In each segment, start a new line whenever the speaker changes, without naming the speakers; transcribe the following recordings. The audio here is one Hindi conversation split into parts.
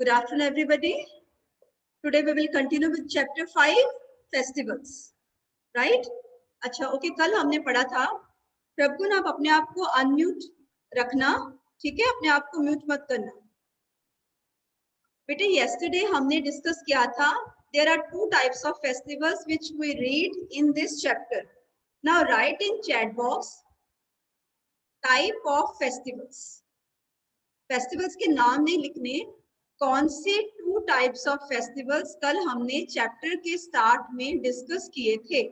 Good afternoon, everybody. Today we will continue with chapter 5, festivals. Right? अच्छा, ओके, कल हमने पढ़ा था प्रभुन आप अपने आप को अनम्यूट रखना, ठीक है, अपने आप को म्यूट मत करना। बेटे yesterday हमने डिस्कस किया था there are two types of festivals which we read in this chapter. Now write in chat box type of festivals. Festivals के नाम नहीं लिखने, कौन से टू टाइप्स ऑफ फेस्टिवल्स कल हमने चैप्टर के स्टार्ट में डिस्कस किए थे।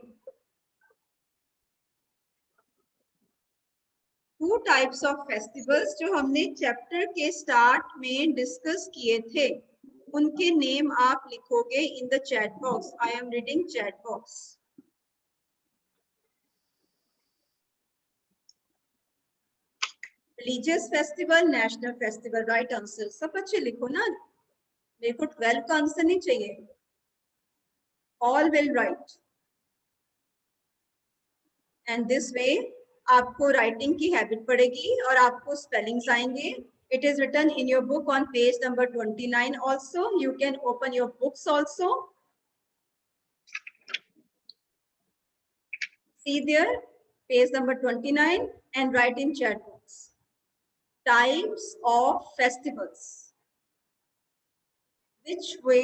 टू टाइप्स ऑफ फेस्टिवल्स जो हमने चैप्टर के स्टार्ट में डिस्कस किए थे, उनके नेम आप लिखोगे in the chat box. I am reading chat box. Religious festival, national festival, right answer. सब बच्चे लिखो ना, मेरे को 12 का आंसर नहीं चाहिए। All will write and this way आपको राइटिंग की हैबिट पड़ेगी और आपको स्पेलिंग्स आएंगे। It is written in your book on page number 29 also. You can open your books also. See there, page number 29 and write in chat box. Types of festivals. Which we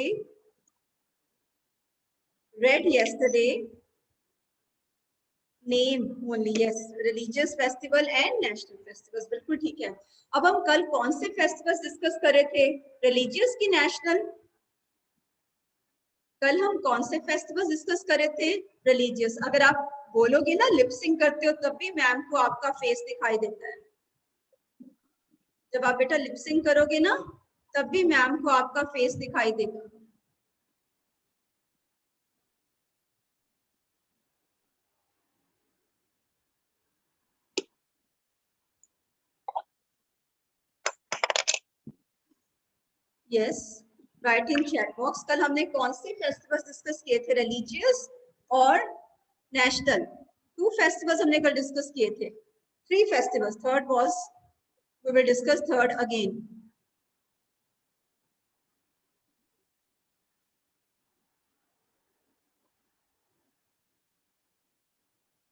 read yesterday. Name only, yes, religious festival and national festivals. बिल्कुल ठीक है। अब हम कल कौन से फेस्टिवल्स डिस्कस कर रहे थे, रिलीजियस की नेशनल? कल हम कौन से फेस्टिवल्स डिस्कस कर रहे थे, रिलीजियस। अगर आप बोलोगे ना लिपसिंग करते हो तब भी मैम को आपका फेस दिखाई देता है। जब आप बेटा लिपसिंग करोगे ना तब भी मैम को आपका फेस दिखाई देगा। यस, राइट इन चैट बॉक्स। कल हमने कौन से फेस्टिवल्स डिस्कस किए थे, रिलीजियस और नेशनल। टू फेस्टिवल्स हमने कल डिस्कस किए थे, three festivals, third was we will discuss third again.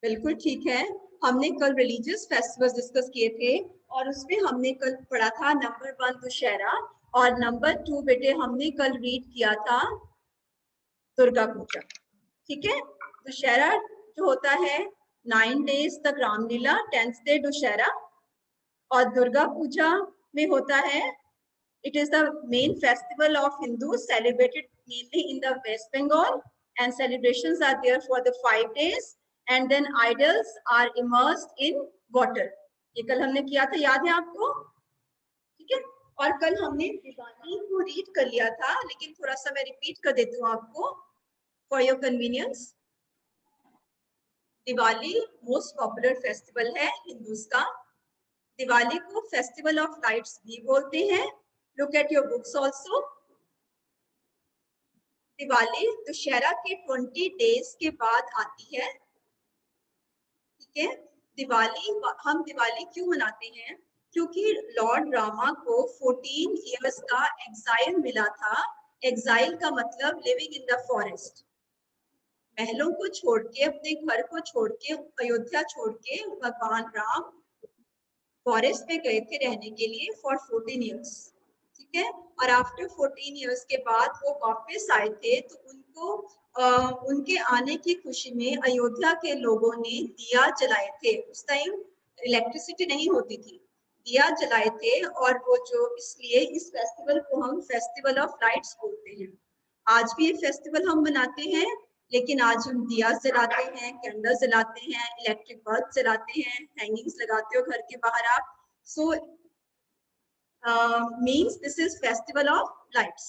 बिल्कुल ठीक है। हमने कल रिलीजियस फेस्टिवल्स डिस्कस किए थे और उसमें हमने कल पढ़ा था नंबर 1 दुशहरा और नंबर 2 बेटे हमने कल रीड किया था दुर्गा पूजा। ठीक है, दुशहरा जो होता है 9 डेज तक रामलीला, 10th डे दुशहरा, और दुर्गा पूजा में होता है it is the main festival of Hindus celebrated mainly in the West Bengal, and celebrations are there for the 5 days and then idols are immersed in water. ये कल हमने किया था, याद है आपको? ठीक है, और कल हमने दिवाली को रीड कर लिया था, लेकिन थोड़ा सा मैं रिपीट कर देती हूँ आपको for your convenience. Diwali most popular festival है हिंदूज का। दिवाली को फेस्टिवल ऑफ लाइट्स भी बोलते हैं। Look at your books also. Diwali Dussehra के 20 डेज के बाद आती है। ठीक है, हम दिवाली क्यों मनाते हैं? क्योंकि लॉर्ड रामा को 14 इयर्स का एग्जाइल मिला था। एग्जाइल का मतलब लिविंग इन द फॉरेस्ट। महलों को छोड़ के, अपने घर को छोड़ के, अयोध्या छोड़ के भगवान राम फॉरेस्ट में गए थे रहने के लिए फॉर 14 इयर्स। ठीक है, और आफ्टर 14 इयर्स के बाद वो वापस आए थे, तो उनको उनके आने की खुशी में अयोध्या के लोगों ने दिया जलाए थे। उस टाइम इलेक्ट्रिसिटी नहीं होती थी, दिया जलाए थे, और वो जो इसलिए इस फेस्टिवल को हम फेस्टिवल ऑफ लाइट्स बोलते हैं। आज भी ये फेस्टिवल हम मनाते हैं, लेकिन आज हम दिया जलाते हैं, कैंडल जलाते हैं, इलेक्ट्रिक बल्ब जलाते हैं, हैंगिंग्स लगाते हो घर के बाहर आप। So means this is festival of lights.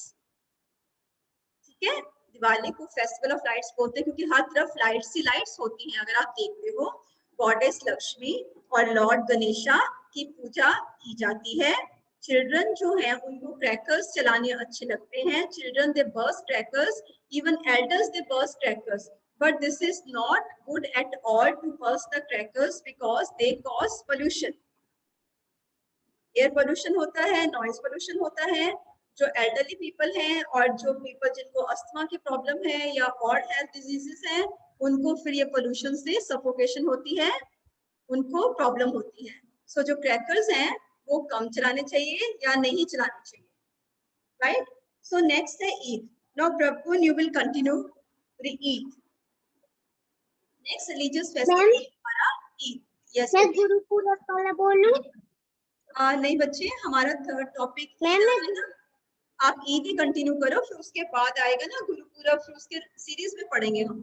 ठीक है, दिवाली को फेस्टिवल ऑफ लाइट्स बोलते हैं क्योंकि हर तरफ लाइट्स ही लाइट्स होती हैं। अगर आप देखते हो गॉडेस लक्ष्मी और लॉर्ड गणेशा की पूजा की जाती है। चिल्ड्रन जो हैं उनको क्रैकर्स चलाने अच्छे लगते हैं। Children they burst crackers, even elders they burst crackers, but this is not good at all to burst the crackers because they cause pollution. Air pollution होता है, नॉइज पोल्यूशन होता है, जो एल्डरली पीपल हैं और जो पीपल जिनको अस्थमा की प्रॉब्लम है या और हेल्थ डिजीजेस हैं, उनको फिर ये पोल्यूशन से सफोकेशन होती है, उनको प्रॉब्लम होती है। सो जो क्रैकर्स हैं वो कम चलाने चाहिए या नहीं चलाने चाहिए, राइट। सो नेक्स्ट है Eid. Now Prabhun you will continue the Eid. Next religious festival हमारा ईद। यस
मैं गुरुपुरब वाला बोलूं?
नहीं बच्चे, हमारा थर्ड टॉपिक है ना, आप ईद ही कंटिन्यू करो, फिर उसके बाद आएगा ना गुरुपुरब, फिर उसके सीरीज में पढ़ेंगे हम,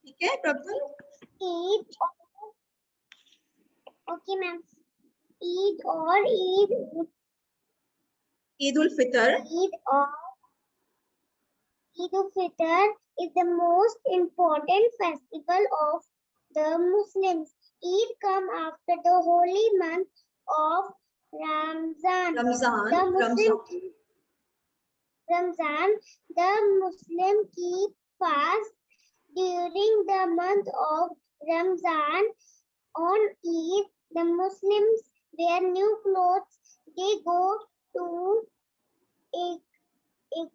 ठीक है प्रभुल?
Eid, okay ma'am. ईद और
Eid ul Fitr.
Eid al-Fitr is the most important festival of the Muslims. Eid comes after the holy month of Ramzan. The Muslim keep fast during the month of Ramzan. On Eid, the Muslims wear new clothes. They go to a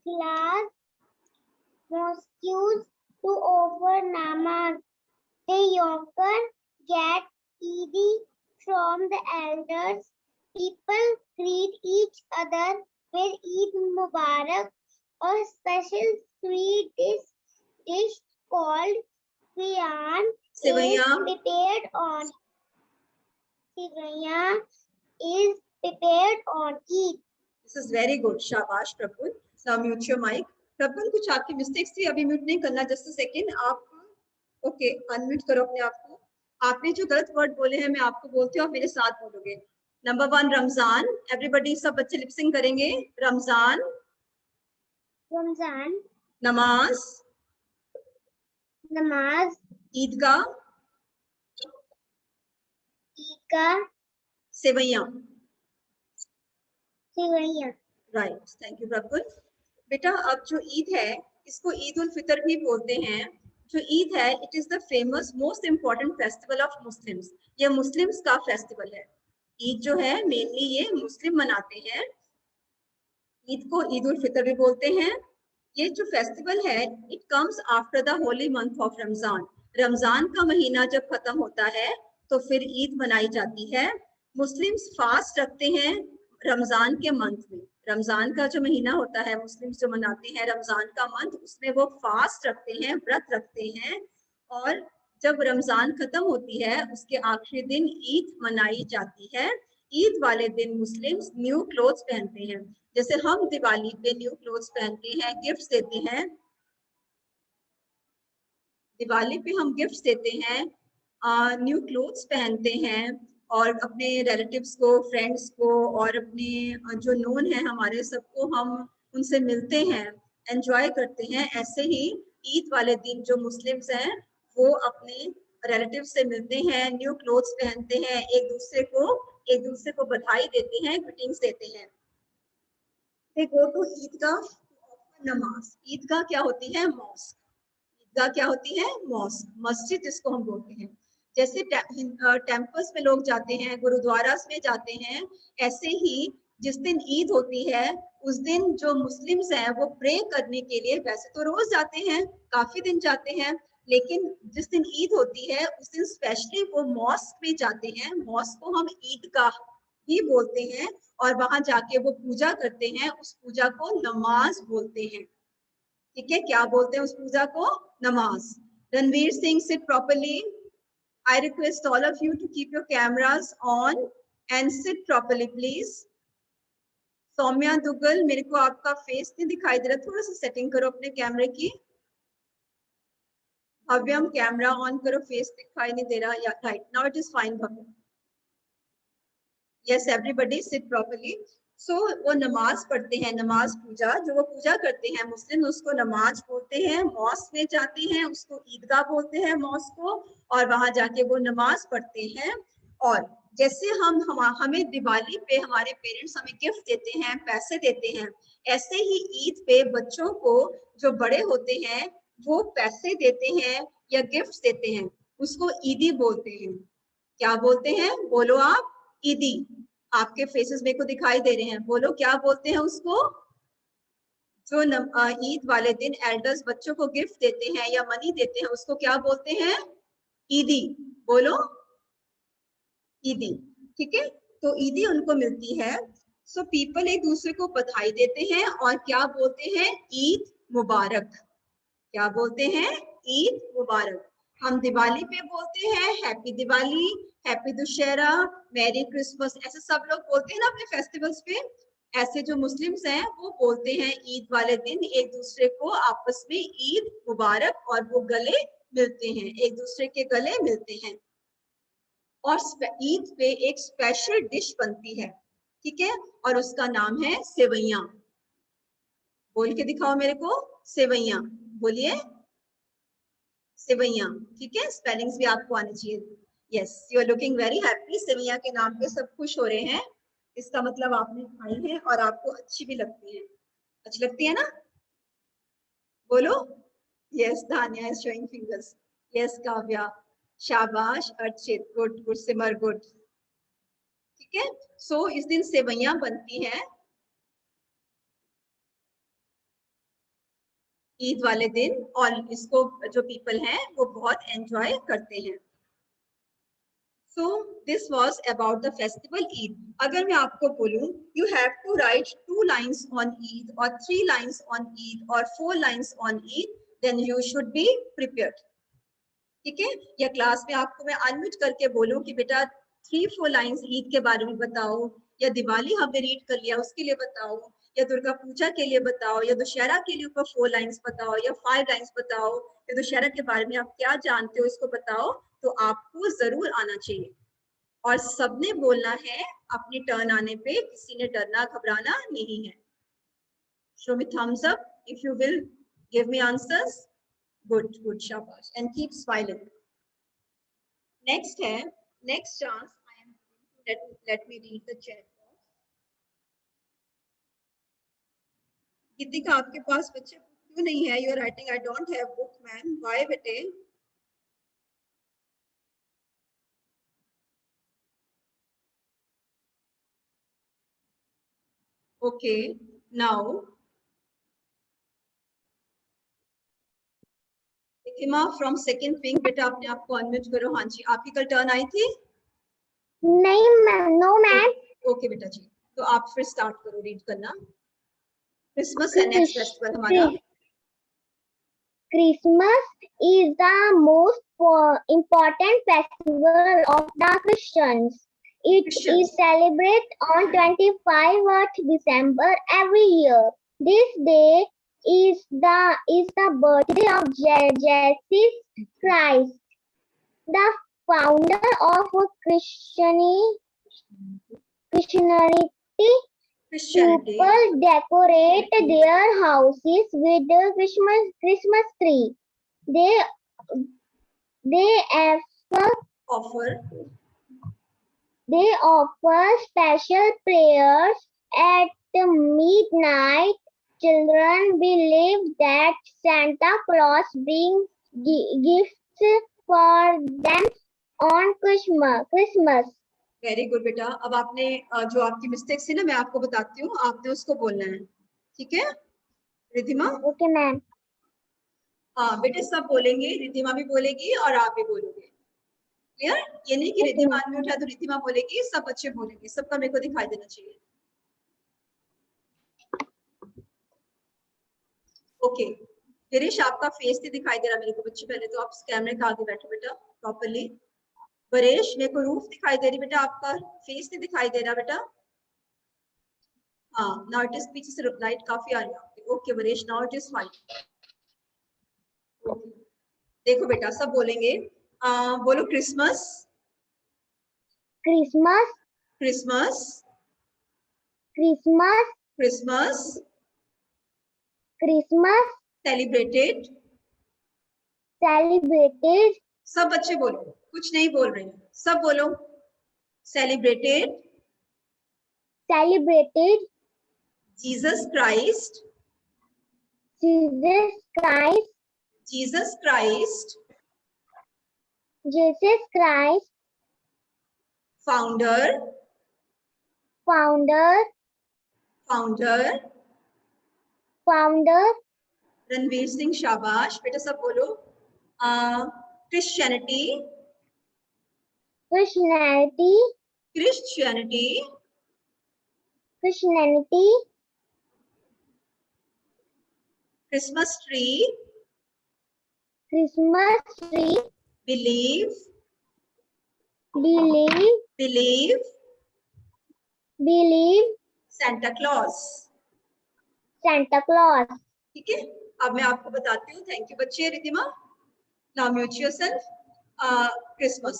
class mosques to offer namaz. The younger get Eid from the elders. People greet each other with Eid Mubarak, a special sweet dish called Siyan is prepared on Eid.
This is very good. Shabash Prabhu. Now mute your mic. प्रभुन कुछ आपकी मिस्टेक्स थी, अभी म्यूट नहीं करना, जस्ट अ सेकंड। आप ओके अनम्यूट करो अपने आप को। आपने जो गलत वर्ड बोले हैं मैं आपको बोलती हूँ, आप मेरे साथ बोलोगे। नंबर 1 रमजान, एवरीबॉडी, सब बच्चे लिपसिंग करेंगे। रमजान,
रमजान,
नमाज,
नमाज,
ईदगाह,
ईदगाह,
सेवैयां,
सेवैयां।
Right, thank you Prabhun. बेटा अब जो ईद है इसको ईद उल फितर भी बोलते हैं। जो ईद है it is the famous most important festival of Muslims. ये मुस्लिम्स का फेस्टिवल है। ईद जो है मेनली ये मुस्लिम मनाते हैं। ईद को ईद उल फितर भी बोलते हैं। ये जो फेस्टिवल है it comes after the Holi month of Ramzan. Ramzan का महीना जब खत्म होता है तो फिर ईद मनाई जाती है। मुस्लिम्स फास्ट रखते हैं रमजान के मंथ में। रमजान का जो महीना होता है मुस्लिम्स जो मनाते हैं रमजान का मंथ, उसमें वो फास्ट रखते हैं, व्रत रखते हैं। और जब रमजान खत्म होती है उसके आखिरी दिन ईद मनाई जाती है। ईद वाले दिन मुस्लिम्स न्यू क्लोथ्स पहनते हैं। जैसे हम दिवाली पे न्यू क्लोथ्स पहनते हैं, गिफ्ट्स देते हैं। दिवाली पे हम गिफ्ट्स देते हैं, न्यू क्लोथ्स पहनते हैं और अपने रिलेटिव्स को, फ्रेंड्स को और अपने जो नोन है हमारे, सबको हम उनसे मिलते हैं, एंजॉय करते हैं। ऐसे ही ईद वाले दिन जो मुस्लिम्स हैं वो अपने रिलेटिव से मिलते हैं, न्यू क्लोथ्स पहनते हैं, एक दूसरे को बधाई देते हैं, ग्रीटिंग्स देते हैं। They go to ईदगाह नमाज। ईदगाह क्या होती है? मॉस्क। ईदगाह क्या होती है? मॉस्क, मस्जिद जिसको हम बोलते हैं। जैसे टेम्पल्स में लोग जाते हैं, गुरुद्वारास में जाते हैं, ऐसे ही जिस दिन ईद होती है उस दिन जो मुस्लिम्स हैं वो प्रे करने के लिए, वैसे तो रोज जाते हैं, काफी दिन जाते हैं, लेकिन जिस दिन ईद होती है उस दिन स्पेशली वो मॉस्क में जाते हैं। मॉस्क को हम ईदगाह भी बोलते हैं और वहां जाके वो पूजा करते हैं। उस पूजा को नमाज बोलते हैं। ठीक है, क्या बोलते हैं उस पूजा को? नमाज। Ranveer Singh, sit properly. I request all of you to keep your cameras on and sit properly, please. Saumya Duggal, मेरे को आपका फेस नहीं दिखाई दे रहा, थोड़ा सा सेटिंग करो अपने कैमरे की। भव्यम कैमरा ऑन करो, फेस दिखाई नहीं दे रहा। या right, now it is fine Bhavyam. Yes, everybody sit properly. So वो नमाज पढ़ते हैं, नमाज पूजा, जो वो पूजा करते हैं मुस्लिम, उसको नमाज बोलते हैं। मॉस्क में जाते हैं, उसको ईदगाह बोलते हैं मॉस्क को, और वहां जाके वो नमाज पढ़ते हैं। और जैसे हमें दिवाली पे हमारे पेरेंट्स हमें गिफ्ट देते हैं, पैसे देते हैं, ऐसे ही ईद पे बच्चों को जो बड़े होते हैं वो पैसे देते हैं या गिफ्ट देते हैं, उसको ईदी बोलते हैं। क्या बोलते हैं? बोलो आप। ईदी। आपके फेसेस मेरे को दिखाई दे रहे हैं, बोलो क्या बोलते हैं उसको? जो ईद वाले दिन एल्डर्स बच्चों को गिफ्ट देते हैं या मनी देते हैं, उसको क्या बोलते हैं? ईदी। बोलो ईदी। ठीक है, तो ईदी उनको मिलती है। सो पीपल एक दूसरे को बधाई देते हैं और क्या बोलते हैं? ईद मुबारक। क्या बोलते हैं? ईद मुबारक। हम दिवाली पे बोलते हैं happy Diwali, happy Dussehra, merry Christmas, ऐसे सब लोग बोलते हैं ना अपने फेस्टिवल्स पे। ऐसे जो मुस्लिम्स हैं वो बोलते हैं ईद वाले दिन एक दूसरे को आपस में ईद मुबारक, और वो गले मिलते हैं, एक दूसरे के गले मिलते हैं। और ईद पे एक स्पेशल डिश बनती है, ठीक है, और उसका नाम है सेवैया। बोल के दिखाओ मेरे को, सेवैया। बोलिए सेवैया। ठीक है, स्पेलिंग्स भी आपको आनी चाहिए। Yes, you are looking very happy. सेवैया के नाम पे सब खुश हो रहे हैं, इसका मतलब आपने खाई है और आपको अच्छी भी लगती है। अच्छी लगती है ना? बोलो yes. Dhanya is showing fingers. Yes Kavya, शाबाश। Archit, good good. Simar, good. ठीक है, सो इस दिन सेवैया बनती है ईद वाले दिन, और इसको जो पीपल हैं वो बहुत एंजॉय करते हैं। So this was about the festival Eid. अगर मैं आपको बोलूं you have to write 2 lines on Eid or 3 lines on Eid or 4 lines on Eid, then you should be prepared. ठीक है, या क्लास में आपको मैं अनम्यूट करके बोलूं कि बेटा 3-4 लाइंस ईद के बारे में बताओ, या दिवाली हमने रीड कर लिया उसके लिए बताओ, या दुर्गा पूजा के लिए बताओ, या दशहरा के लिए ऊपर 4 लाइंस बताओ, या 5 लाइंस बताओ, या दशहरा के बारे में आप क्या जानते हो इसको बताओ, तो आपको जरूर आना चाहिए। और सबने बोलना है अपनी टर्न आने पे, किसी ने डरना घबराना नहीं है। Show me thumbs up if you will give me answers. Good, good, shabash, and keep smiling. Next है, next chance I am let me read the chat box. गीतिका आपके पास बच्चे क्यों नहीं है? You are writing I don't have book ma'am. Why बेटे? Okay, now रितिमा from second pink, बेटा अपने आप को अनम्यूट करो। हाँ जी, आपकी कल टर्न आई थी?
नहीं मैम, नो मैम।
ओके बेटा जी, तो आप फिर स्टार्ट करो रीड करना। क्रिसमस है नेक्स्ट फेस्टिवल हमारा।
Christmas is the most important festival of the Christians. It is celebrated on 25th December every year. This day is the birthday of Jesus Christ, the founder of Christianity. People decorate their houses with the Christmas tree. They offer special prayers at midnight. Children believe that Santa Claus brings gifts for them on Christmas.
Very good बेटा। अब आपने जो आपकी मिस्टेक्स थी ना, मैं आपको बताती हूँ, आपने उसको बोलना है, ठीक है रिधिमा?
Okay ma'am.
हाँ बेटे, सब बोलेंगे, रिधिमा भी बोलेगी और आप भी बोलोगे। क्लियर? ये नहीं कि रिधिमा अनम्यूट है तो रिधिमा बोलेगी, सब बच्चे बोलेंगे, सबका मेरे को दिखाई देना चाहिए। ओके, गिरीश आपका फेस नहीं दिखाई दे रहा मेरे को बच्चे, पहले तो आप कैमरे के आगे बैठो बेटा प्रॉपर्ली। परेश, मेरे को रूफ दिखाई दे रही बेटा, आपका फेस नहीं दिखाई दे रहा बेटा। हाँ, नाउ इट इज, पीछे से लाइट काफी आ रही है आपकी। Okay Paresh, now it is fine. देखो बेटा, सब बोलेंगे, बोलो Christmas.
Christmas,
Christmas,
Christmas,
Christmas,
Christmas,
celebrated.
Celebrated.
सब बच्चे बोलो, कुछ नहीं बोल रहे हैं, सब बोलो celebrated.
Celebrated
Jesus Christ,
Jesus Christ,
Jesus Christ,
Jesus Christ,
founder,
founder,
founder,
founder,
Ranveer Singh, शाबाश बेटा, सब बोलो। Christianity,
Christianity,
Christianity,
Christianity,
Christmas tree,
Christmas tree,
believe,
believe,
believe,
believe,
Santa Claus.
Santa Claus.
ठीक है, अब मैं आपको बताती हूँ। थैंक यू बच्चे। Ritima, now mute yourself. Christmas,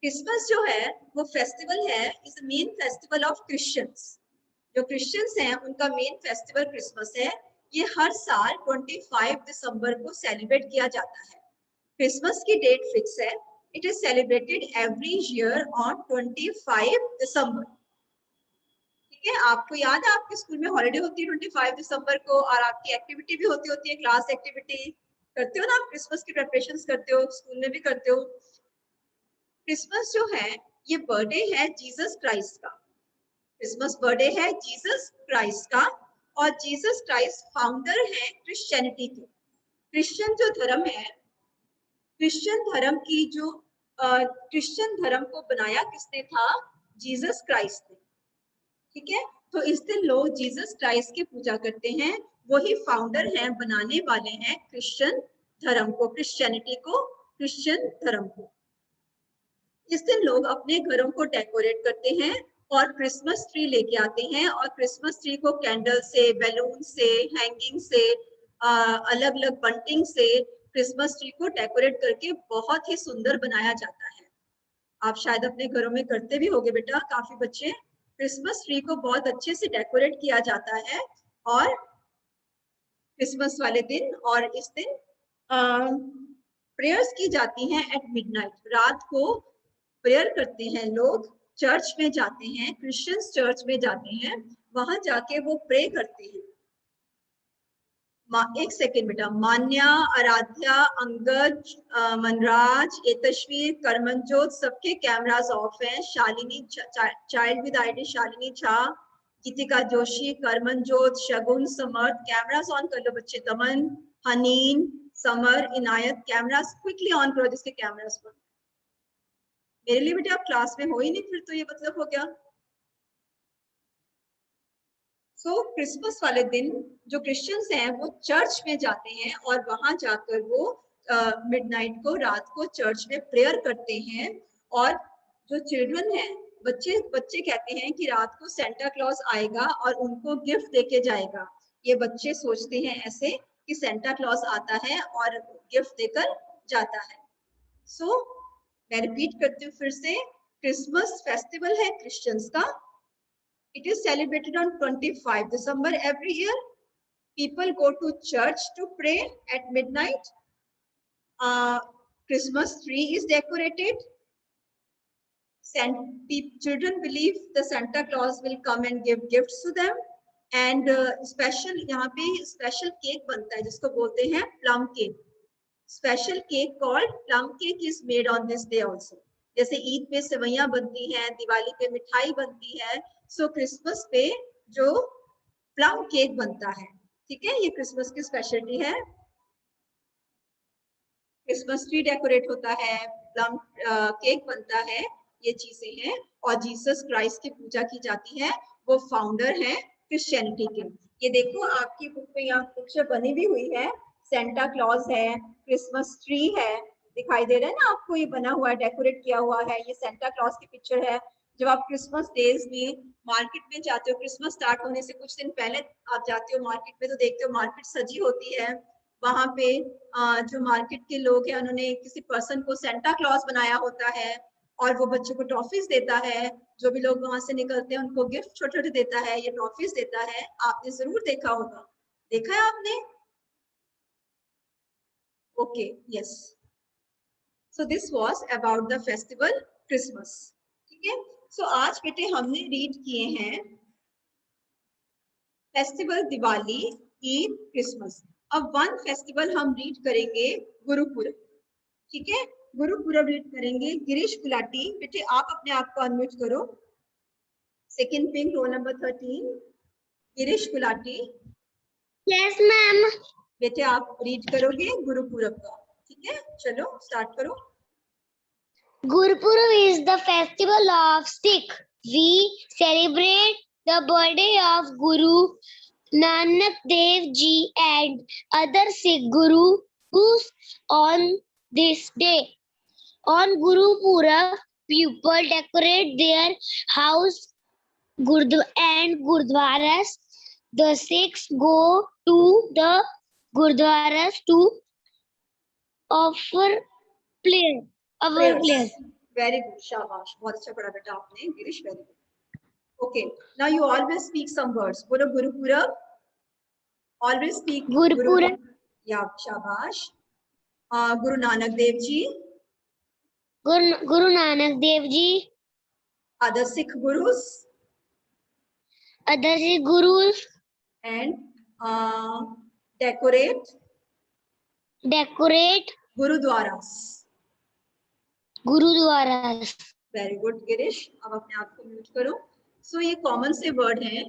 Christmas जो है वो फेस्टिवल है, is the main festival of Christians. जो क्रिश्चियंस हैं उनका मेन फेस्टिवल क्रिसमस है। ये हर साल 25 दिसंबर को सेलिब्रेट किया जाता है। क्रिसमस की डेट फिक्स है। It is celebrated every year on 25 दिसंबर। ठीक है, आपको याद है आपके स्कूल में हॉलिडे होती है 25 दिसंबर को, और आपकी एक्टिविटी भी होती है, क्लास एक्टिविटी करते हो ना आप, क्रिसमस की प्रिपरेशंस करते हो, स्कूल में भी करते हो। क्रिसमस जो है ये बर्थडे है जीसस क्राइस्ट का। क्रिसमस बर्थडे है जीसस क्राइस्ट का, और जीसस क्राइस्ट फाउंडर है क्रिश्चियनिटी के। क्रिश्चियन जो धर्म है, क्रिश्चियन धर्म की जो क्रिश्चियन धर्म को बनाया किसने था? जीसस क्राइस्ट ने। ठीक है, तो इस दिन लोग जीसस क्राइस्ट की पूजा करते हैं। वही फाउंडर हैं, बनाने वाले हैं क्रिश्चियन धर्म को, क्रिश्चियनिटी को, क्रिश्चियन धर्म को। इस दिन लोग अपने घरों को डेकोरेट करते हैं और क्रिसमस ट्री लेके आते हैं, और क्रिसमस ट्री को कैंडल से, बैलून से, हैंगिंग से, अलग अलग बंटिंग से क्रिसमस ट्री को डेकोरेट करके बहुत ही सुंदर बनाया जाता है। आप शायद अपने घरों में करते भी होंगे बेटा, काफी बच्चे। क्रिसमस ट्री को बहुत अच्छे से डेकोरेट किया जाता है, और क्रिसमस वाले दिन और इस दिन प्रेयर्स की जाती हैं एट मिडनाइट। रात को प्रेयर करते हैं लोग, चर्च में जाते हैं, क्रिश्चियंस चर्च में जाते हैं, वहां जाके वो प्रे करते हैं। एक सेकेंड बेटा। मान्या, आराध्या, अंगद, मनराज, एतश्वी, करमनजोत, सबके कैमरास ऑफ हैं। Shalini, child with ID Shalini Jha, Geetika Joshi, Karmanjot, Shagun, Samarth, cameras on कर लो बच्चे। Daman, Haneen, Samar, Inayat, cameras quickly on करो जिसके कैमरास पर। मेरे लिए बेटा आप क्लास में हो ही नहीं, फिर तो ये मतलब हो गया। सो क्रिसमस वाले दिन जो क्रिश्चियंस हैं वो चर्च में जाते हैं, और वहां जाकर वो मिडनाइट को, रात को चर्च में प्रेयर करते हैं। और जो चिल्ड्रन हैं, बच्चे कहते हैं कि रात को सेंटा क्लॉज आएगा और उनको गिफ्ट देके जाएगा। ये बच्चे सोचते हैं ऐसे कि सेंटा क्लॉज आता है और गिफ्ट देकर जाता है। सो मैं रिपीट करती हूँ फिर से। क्रिसमस फेस्टिवल है क्रिश्चियंस का। It is celebrated on 25 December every year. People go to church to pray at midnight. Christmas tree is decorated. Children believe the Santa Claus will come and give gifts to them. And special यहाँ पे special cake बनता है जिसको बोलते हैं plum cake. Special cake called plum cake is made on this day also. जैसे ईद पे सेवइयां बनती हैं, दिवाली पे मिठाई बनती है, सो क्रिसमस पे जो प्लम केक बनता है। ठीक है, ये क्रिसमस की स्पेशलिटी है। क्रिसमस ट्री डेकोरेट होता है, प्लम केक बनता है, ये चीजें हैं। और जीसस क्राइस्ट की पूजा की जाती है, वो फाउंडर है क्रिश्चियनिटी के। ये देखो आपकी बुक में यहाँ पिक्चर बनी भी हुई है, सेंटा क्लॉज है, क्रिसमस ट्री है, दिखाई दे रहा है ना आपको, ये बना हुआ है, डेकोरेट किया हुआ है। ये सेंटा क्लॉज की पिक्चर है। जब आप क्रिसमस डेज में मार्केट में जाते हो, क्रिसमस स्टार्ट होने से कुछ दिन पहले आप जाते हो मार्केट में, तो देखते हो मार्केट सजी होती है। वहां पे जो मार्केट के लोग हैं उन्होंने किसी पर्सन को सेंटा क्लॉज बनाया होता है, और वो बच्चों को टॉफीज देता है। जो भी लोग वहां से निकलते हैं उनको गिफ्ट छोटे छोटे देता है, ये टॉफीज देता है। आपने जरूर देखा होगा, देखा है आपने? Okay, yes. So this was about the festival Christmas. ठीक है, सो आज बेटे हमने रीड किए हैं फेस्टिवल दिवाली, ईद, क्रिसमस। अब वन फेस्टिवल हम रीड करेंगे, गुरुपुरब। ठीक है, गुरुपुरब रीड करेंगे। गिरीश गुलाटी बेटे आप अपने आप को अनम्यूट करो। Second pink, roll number 13, Girish Gulati.
Yes, ma'am.
बेटे आप रीड करोगे गुरुपूरब का, ठीक है? चलो स्टार्ट करो।
Gurupurab is the festival of Sikh. We celebrate the birthday of Guru Nanak Dev Ji and other Sikh Gurus on this day. On Gurupurab, people decorate their house and gurdwaras. The Sikhs go to the gurdwaras to offer prayers.
Very good, शाबाश, बहुत अच्छा पढ़ा बेटा आपने Girish, very good. Okay, now you always speak some words. बोलो गुरुपूरब, ऑलवेज स्पीक
Gurupurab,
या शाबाश। Guru Nanak Dev ji,
Guru Nanak Dev Ji,
other Sikh gurus,
other Sikh Gurus
and decorate gurudwaras.
Gurudwaras.
Very good Girish, अब अपने आप को म्यूट करो। सो ये कॉमन से वर्ड है।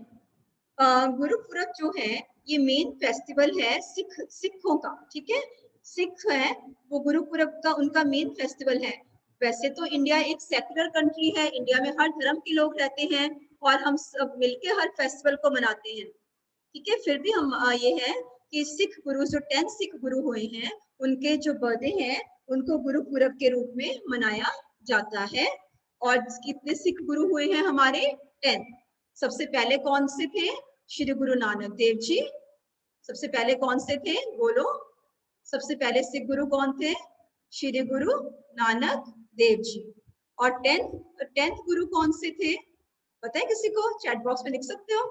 गुरुपूरब जो है ये मेन फेस्टिवल है सिखों का, ठीक है? सिख है वो गुरुपूरब का उनका मेन फेस्टिवल है। वैसे तो इंडिया एक सेक्युलर कंट्री है, इंडिया में हर धर्म के लोग रहते हैं और हम सब मिलके हर फेस्टिवल को मनाते हैं, ठीक है? फिर भी हम ये है कि सिख गुरु जो 10 सिख गुरु हुए हैं उनके जो बर्थडे हैं उनको गुरुपूरब के रूप में मनाया जाता है। और कितने सिख गुरु हुए हैं हमारे? 10। सबसे पहले कौन से थे? श्री गुरु नानक देव जी। सबसे पहले कौन से थे? बोलो, सबसे पहले सिख गुरु कौन थे? श्री गुरु नानक देव जी। और 10th गुरु कौन से थे? पता है किसी को? चैट बॉक्स में लिख सकते हो।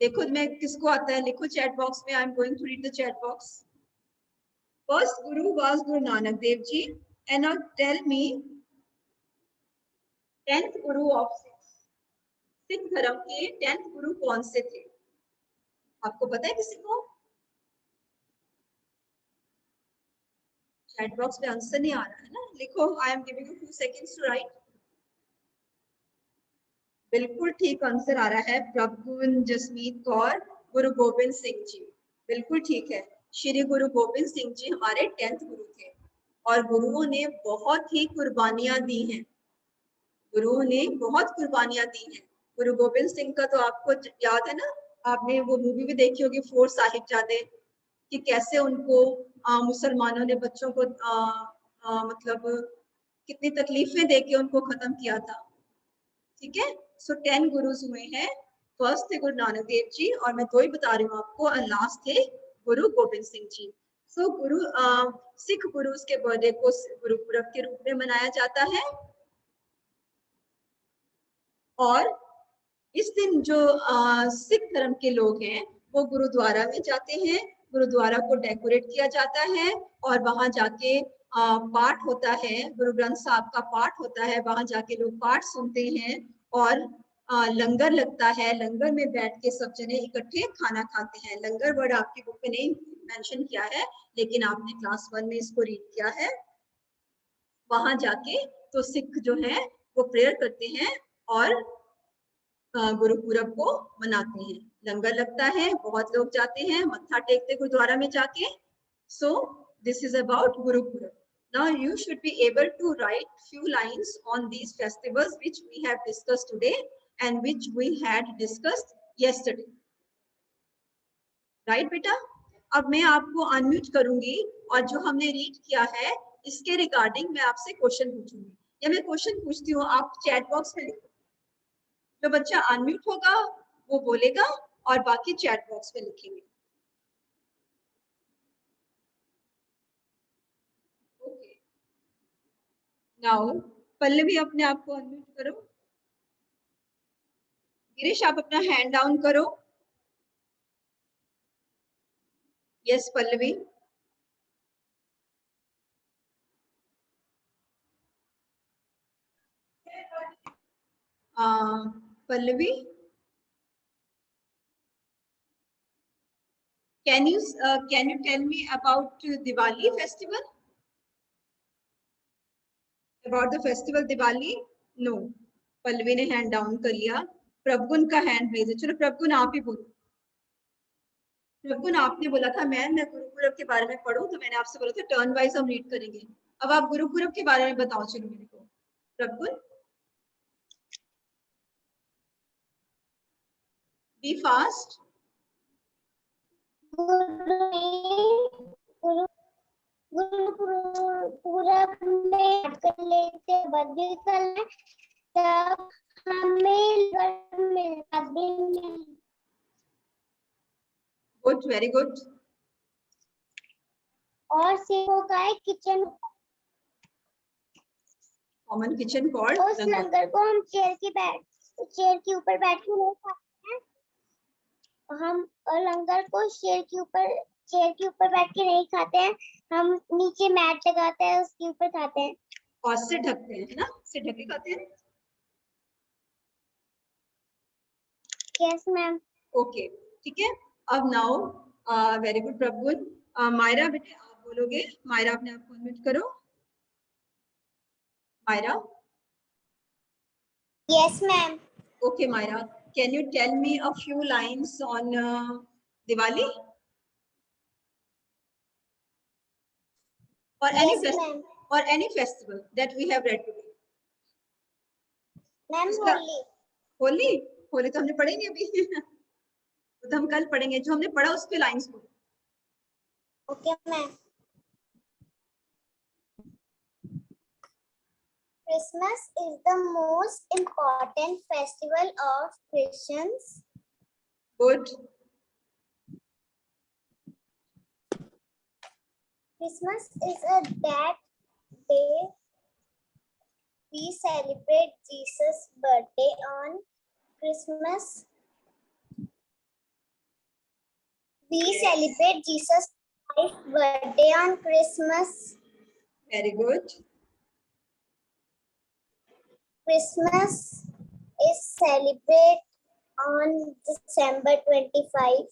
देखो मैं किसको आता है, लिखो चैट बॉक्स में। I am going to read the chat box. First guru was Guru Nanak Dev ji and now tell me 10th guru of Sikh धर्म के 10th गुरु कौन से थे? आपको पता है किसी को? चैट बॉक्स में आंसर नहीं आ रहा है ना, लिखो। I am giving you 2 seconds to write. बिल्कुल ठीक आंसर आ रहा है, प्रभुन जसमीत कौर, गुरु गोबिंद सिंह जी। बिल्कुल ठीक है, श्री गुरु गोबिंद सिंह जी हमारे 10th गुरु थे। और गुरुओं ने बहुत ही कुर्बानियां दी हैं, गुरुओं ने बहुत कुर्बानियां दी हैं। गुरु गोबिंद सिंह का तो आपको याद है ना, आपने वो मूवी भी देखी होगी, 4 साहिबजादे, कि कैसे उनको मुसलमानों ने बच्चों को मतलब कितनी तकलीफें देके उनको खत्म किया था, ठीक है? सो 10 गुरुज हुए हैं। फर्स्ट थे गुरु नानक देव जी और मैं 2 ही बता रही हूँ आपको, और लास्ट थे गुरु गोबिंद सिंह जी। सो सिख गुरुज के बर्थडे को गुरुपूरब के रूप में मनाया जाता है। और इस दिन जो सिख धर्म के लोग हैं वो गुरुद्वारा में जाते हैं, गुरुद्वारा को डेकोरेट किया जाता है और वहां जाके पाठ होता है, गुरु ग्रंथ साहब का पाठ होता है, वहां जाके लोग पाठ सुनते हैं और लंगर लगता है। लंगर में बैठ के सब जने इकट्ठे खाना खाते हैं। लंगर वर्ड आपकी बुक में नहीं मेंशन किया है लेकिन आपने क्लास 1 में इसको रीड किया है। वहां जाके तो सिख जो है वो प्रेयर करते हैं और गुरुपूरब को मनाते हैं। लंगर लगता है, बहुत लोग जाते हैं, मत्था टेकते गुरुद्वारा में जाके। So this is about Gurpurab. Now you should be able to write few lines on these festivals which we have discussed today and which we had discussed yesterday. Right बेटा? अब मैं आपको अनम्यूट करूंगी और जो हमने रीड किया है इसके रिगार्डिंग मैं आपसे क्वेश्चन पूछूंगी, या मैं क्वेश्चन पूछती हूँ, आप चैट बॉक्स में लिखो। जो बच्चा अनम्यूट होगा वो बोलेगा और बाकी चैट बॉक्स में लिखेंगे। ओके, नाउ पल्लवी अपने आप को अनम्यूट करो। गिरीश आप अपना हैंड डाउन करो। Yes Pallavi. Pallavi, can you tell me about Diwali festival? About the festival Diwali? No. Pallavi ने हैंड डाउन कर लिया। प्रभुन का हैंड रेज है। चलो प्रभुन आप ही बोलो। प्रभुन आपने बोला था मैं गुरुकुरब के बारे में पढ़ूं, तो मैंने आपसे बोला था टर्न वाइज हम रीड करेंगे। अब आप गुरुकुरब के बारे में बताओ चलो मेरे को। प्रभुन बी फास्ट।
गुरुकुरब में कर लेते बदल कर तब हमें
गुड, वेरी गुड।
और सेवों का एक किचन,
कॉमन किचन कॉल्ड
उस लंगर को हम चेयर के ऊपर बैठ के नहीं खाते हैं। हम लंगर को चेयर के ऊपर बैठ के नहीं खाते हैं, हम नीचे मैट लगाते हैं उसके ऊपर खाते हैं।
और से ढकते हैं, है ना? से ढके खाते हैं।
Yes ma'am.
ओके, ठीक है। अब now very good Prabhun. Myra बेटे आप बोलोगे। मायरा अपने आप को अनम्यूट करो। Myra.
Yes ma'am.
Okay, Myra, can you tell me a few lines on Diwali or any festival that we have read today?
Ma'am Holi.
Holi, Holi तो हमने पढ़ी नहीं अभी। तो हम कल पढ़ेंगे। जो हमने पढ़ा उस पे लाइंस बोलो।
Okay ma'am. Christmas is the most important festival of Christians.
Good.
Christmas is a that day we celebrate Jesus' birthday on Christmas. We celebrate Jesus' birthday on Christmas.
Very good.
Christmas is celebrated on December 25.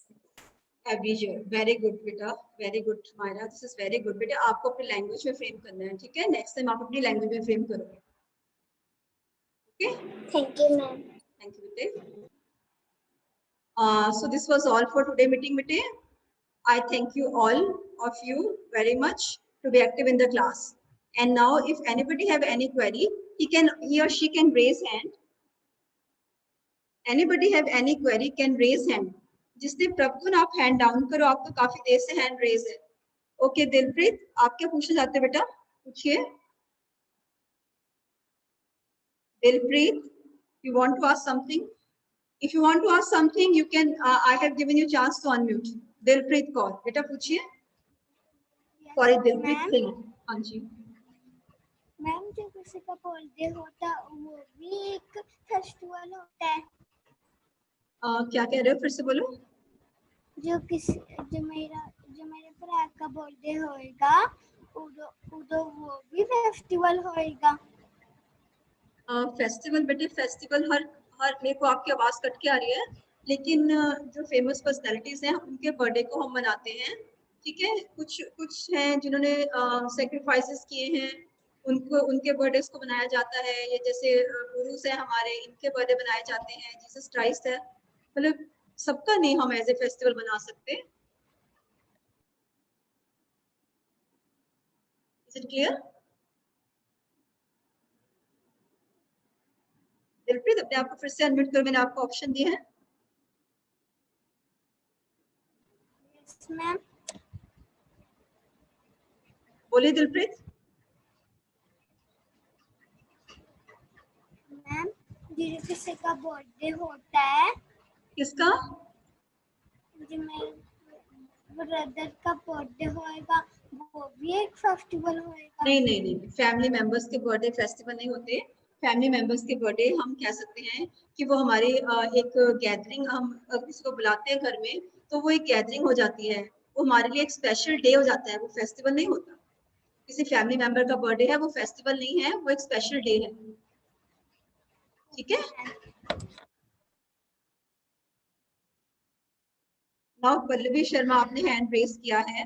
Every year. Very good बेटा, very good Myra, this is very good बेटा। आपको अपनी लैंग्वेज में फ्रेम करना है, ठीक है? नेक्स्ट टाइम आप अपनी लैंग्वेज में फ्रेम करोगे। Okay?
Thank you ma'am.
Thank you बेटे। So this was all for today meeting बेटे। I thank you all of you very much to be active in the class. And now if anybody have any query, he or she can raise hand. Anybody have any query can raise hand. जिसने प्रभुन आप हैंड डाउन करो, आपको काफी देर से हैंड रेज है। ओके दिलप्रीत, आप क्या पूछना चाहते बेटा? पूछिए। Dilpreet, you want to ask something? If you want to ask something, you can. I have given you chance to unmute. Dilpreet Kaur, बेटा पूछिए। सॉरी दिलप्रीत सिंह। हाँ जी।
मैम जो किसी का बर्थडे होता है वो भी एक फेस्टिवल होता है।
क्या कह रहे हो, फिर से बोलो।
जो मेरे भरा का बर्थडे होएगा उदो वो भी फेस्टिवल होएगा।
फेस्टिवल बेटे, फेस्टिवल हर मेरे को आपकी आवाज कट के आ रही है, लेकिन जो फेमस पर्सनालिटीज हैं उनके बर्थडे को हम मनाते हैं, ठीक है? कुछ हैं जिन्होंने सेक्रीफाइसेस किए हैं, उनके बर्थडे को मनाया जाता है। ये जैसे गुरुस है हमारे, इनके बर्थडे मनाए जाते हैं। जीसस क्राइस्ट है, मतलब सबका नहीं हम एज ए फेस्टिवल बना सकते। Is it clear? दिलप्रीत अपने आप को फिर से अनम्यूट करो, मैंने आपको ऑप्शन दिए हैं।
Yes ma'am.
बोलिए दिलप्रीत।
मैम जो किसी का बर्थडे होता है।
किसका?
जो मेरे ब्रदर का बर्थडे होएगा वो भी एक फेस्टिवल होएगा।
नहीं, फैमिली मेंबर्स के बर्थडे फेस्टिवल नहीं होते। फैमिली मेंबर्स के बर्थडे हम कह सकते हैं कि वो हमारी एक गैदरिंग, हम किसी को बुलाते हैं घर में तो वो एक गैदरिंग हो जाती है, वो हमारे लिए एक स्पेशल डे हो जाता है, वो फेस्टिवल नहीं होता। किसी फैमिली मेंबर का बर्थडे है, वो फेस्टिवल नहीं है, वो एक स्पेशल डे है, ठीक है? नाउ पल्लवी शर्मा, आपने हैंड रेज किया है,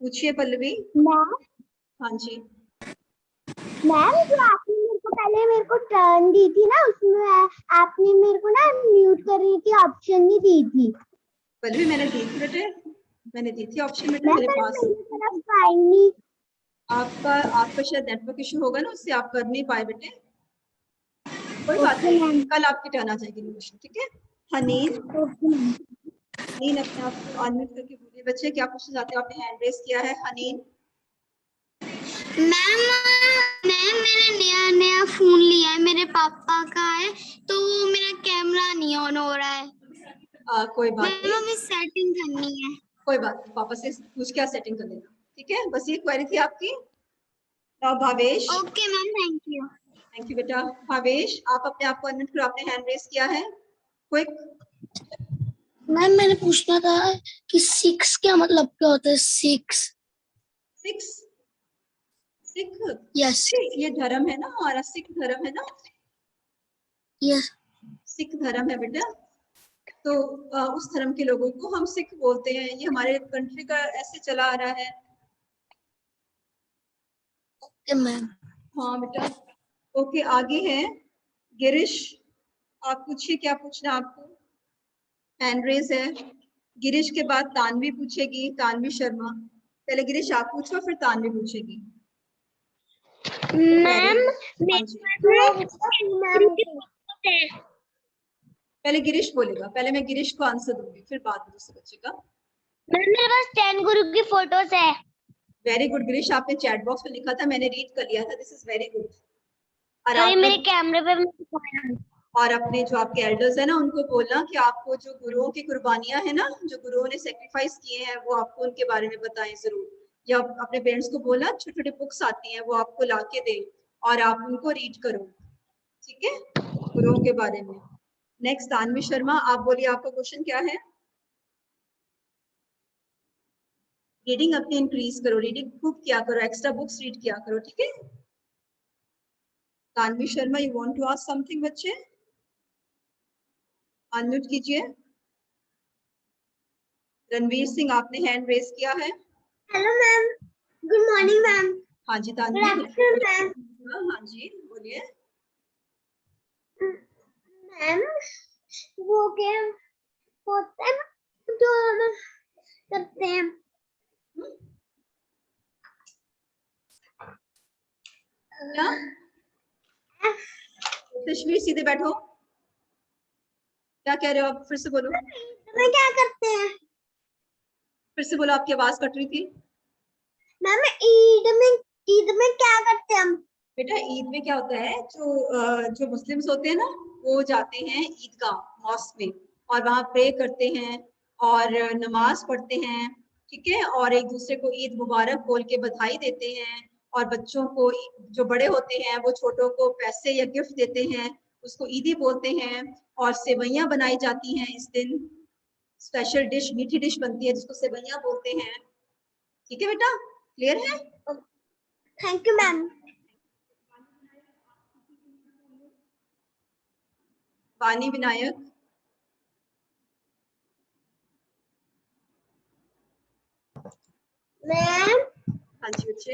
पूछिए पल्लवी।
मैम
हाँ जी।
मैम जो आपने मेरे को पहले मेरे को टर्न दी थी ना, उसमें आपने मेरे को ना म्यूट करने की ऑप्शन नहीं दी थी।
पहले भी मैंने दी थी बेटे, मैंने दी थी ऑप्शन बेटे मेरे पास। आपका शायद नेटवर्क इशू होगा ना, उससे आप कर नहीं पाए बेटे। कोई बात नहीं, कल आपकी टर्न आ जाएगी क्वेश्चन, ठीक है। हनीन, हनीन अपने आप को अनम्यूट करके बोलिए बच्चे, क्या पूछना चाहते हो? आपने हैंड रेस किया है हनीन।
मैम मैंने नया फोन लिया है, मेरे पापा का है, तो मेरा कैमरा नहीं ऑन हो रहा है।
कोई बात नहीं,
अभी सेटिंग करनी है।
कोई बात नहीं, पापा से पूछ के सेटिंग कर लेना, ठीक है। बस ये क्वेरी थी आपकी। Bhavesh.
Okay ma'am, thank you.
Thank you बेटा। भावेश, आप अपने आप को अनम्यूट करो, आपने हैंड रेस किया है, क्विक।
मैम मैंने पूछना था कि 6 क्या मतलब क्या होता है? 6
सिख,
यस
ये धर्म है ना हमारा, सिख धर्म है ना,
यस।
सिख धर्म है बेटा। तो उस धर्म के लोगों को हम सिख बोलते हैं, ये हमारे कंट्री का ऐसे चला आ रहा है।
Okay ma'am.
हाँ बेटा। ओके, आगे है गिरीश, आप पूछिए, क्या पूछना आपको? हैंड रेस है। गिरीश के बाद तानवी पूछेगी, तानवी शर्मा। पहले गिरीश आप पूछो, फिर तानवी पूछेगी।
मैम
हाँ जी, पहले गिरीश बोलेगा, पहले मैं गिरीश को आंसर दूंगी, फिर बात दूसरे बच्चे का।
मैम मेरे पास 10 गुरु की फोटोज है।
वेरी गुड गिरीश, आपने चैट बॉक्स में लिखा था, मैंने रीड कर लिया था, दिस इज वेरी गुड। और
तो ये
आपने
मेरे कैमरे पे
और अपने जो आपके एल्डर्स है ना, उनको बोलना कि आपको जो गुरुओं की कुर्बानियां है ना, जो गुरुओं ने सेक्रीफाइस किए हैं, वो आपको उनके बारे में बताएं जरूर। या अपने पेरेंट्स को बोलना, छोटे छोटे बुक्स आती हैं वो आपको ला के दें और आप उनको रीड करो, ठीक है, गुरुओं के बारे में। नेक्स्ट तानवी शर्मा, आप बोलिए आपका क्वेश्चन क्या है? रीडिंग अपनी इंक्रीज करो, रीडिंग खूब किया करो, एक्स्ट्रा बुक्स रीड किया करो, ठीक है। Tanvi Sharma, you want to ask something बच्चे? अनम्यूट कीजिए। रणवीर सिंह, आपने हैंड रेस किया है।
Hello ma'am, good morning ma'am.
हाँ जी तानवी, हाँ जी बोलिए।
मैम वो गेम होता है जो हम करते हैं।
क्या? तशवीर सीधे बैठो, क्या कह रहे हो आप? फिर से बोलो,
में क्या करते हैं?
फिर से बोलो, आपकी आवाज कट रही थी।
मैम ईद में क्या करते हैं हम?
बेटा ईद में क्या होता है, जो मुस्लिम्स होते हैं ना, वो जाते हैं ईदगाह मॉस्क में और वहां प्रे करते हैं और नमाज पढ़ते हैं, ठीक है, और एक दूसरे को ईद मुबारक बोल के बधाई देते हैं। और बच्चों को, जो बड़े होते हैं, वो छोटों को पैसे या गिफ्ट देते हैं, उसको ईदी बोलते हैं। और सेवैयां बनाई जाती हैं इस दिन, स्पेशल डिश, मीठी डिश बनती है जिसको सेवैयां बोलते हैं, ठीक है बेटा, क्लियर है?
Thank you ma'am.
वानी विनायक,
मैम
हाँ जी बच्चे।